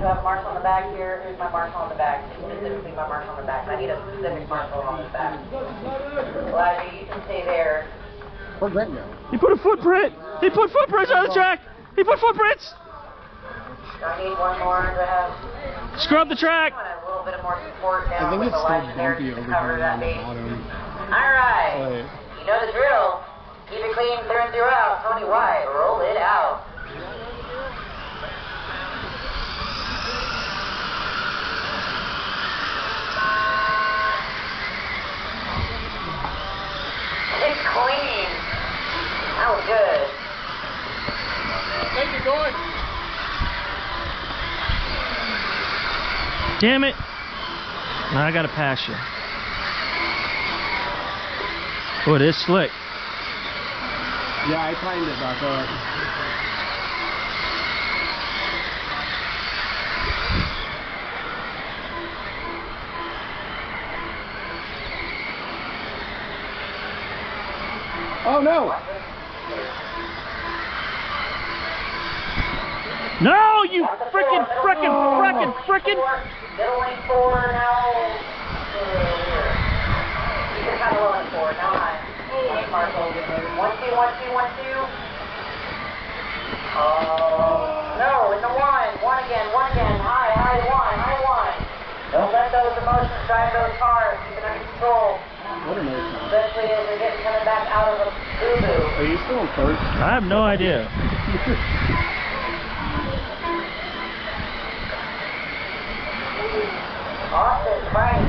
So I have marshal on the back here. Here's my marshal on the back. Specifically my marshal on the back. I need a specific marshal on the back. Elijah, you can stay there. Where'd Brent go? He put a footprint! He put footprints on the track! He put footprints! I need one more to have. Scrub the track! I want a little bit more support I down think with it's still Elijah there bumpy to over cover here that on the base. bottom. Alright. Like, You know the drill. Keep it clean, through and throughout. Tony White, roll it out. It's clean. That was good. thank you, going. Damn it! Now I gotta pass you. Oh, it is slick. Yeah, I timed it back up. Oh no! No, you frickin'. Middle lane 4 now. You can kind of low lane 4 now. High. Hey, Marshall. 1, 2, 1, 2, 1, 2. Oh no! In the 1 again. High 1. Don't let those emotions drive those cars. Keep it under control. What an ocean. Especially as you're getting coming back out of a boo-boo. Are you still in first? I have no idea. Austin, Frank,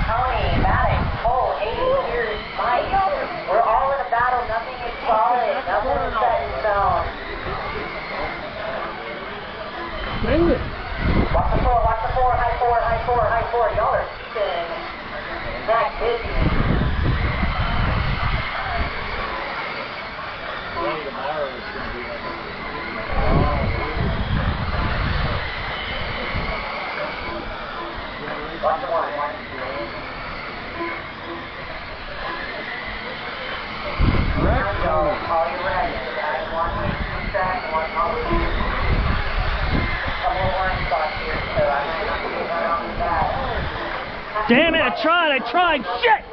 Tony, Maddox, Cole, Hayden, Pierce, Mike. We're all in a battle. Nothing is solid. Nothing is set in stone. Dang it! Watch the 4, high 4. Y'all are keeping that busy. Watch the 1. All your ready. I want to track, I want all of you. Couple of line spots here, so I'm going to be right on the back. Damn it! I tried. Shit!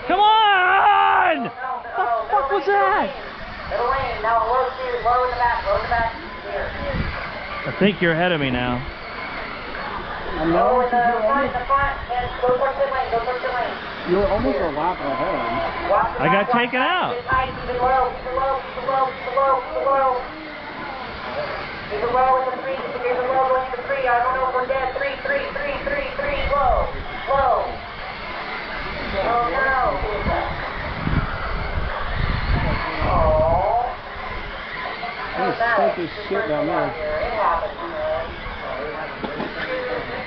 Come on! What the fuck was that? Middle lane, now Losi, low in the back, here. I think you're ahead of me now. I'm not. Low in the front, and go towards the lane. You were almost a lap ahead. Watch the I got back, taken out. Keep it tight, keep it low. Keep it low with the 3, there's a low going to 3, I don't know if we're dead, 3, low. Oh no. Oh. I'm gonna stick this shit down there. It happens, man.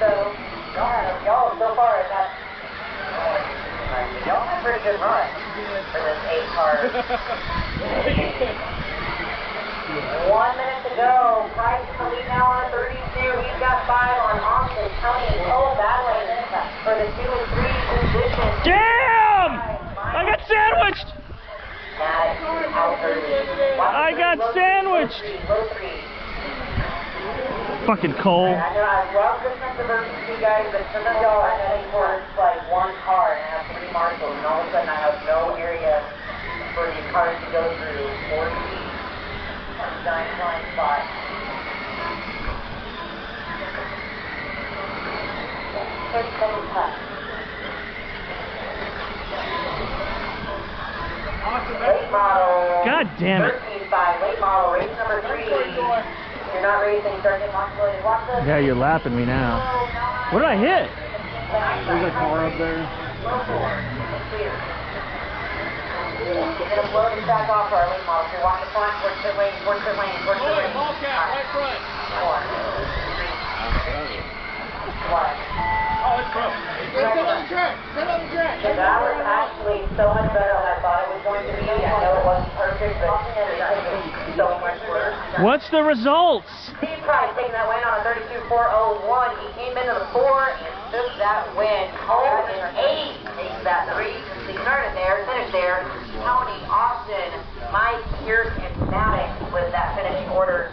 So, y'all so far have had, y'all had a pretty good run for this 8 car. 1 minute to go. Price in the lead now on 32. He's got 5 on Austin. Tony and Cole battling for the 2 and 3 position. Damn! I got sandwiched! I got sandwiched! Fucking Cole. I know I love the sense of urgency, guys, but sometimes y'all are heading towards like 1 car and I have 3 marshals, and all of a sudden I have no area for these cars to go through or see. Giant blind spot. Late model. God damn it. 13.5. Late model. Race number 3. You're not racing. Start getting possibilities. Watch this. Yeah, you're lapping me now. What did I hit? There's a car up there. Clear. You're going to blow the track off for our late model. So watch the front, towards the lane. Right front. 1. Oh, it's broke. Get on the track. That was actually so much better than I thought it was going to be. I know it wasn't perfect, but it's so much worse. What's the results? Steve Price taking that win on a 32.401. He came into the 4 and took that win. Cole in 8 takes that 3 since he started there, finished there. Tony, Austin, Mike, Pierce, and Maddox with that finishing order.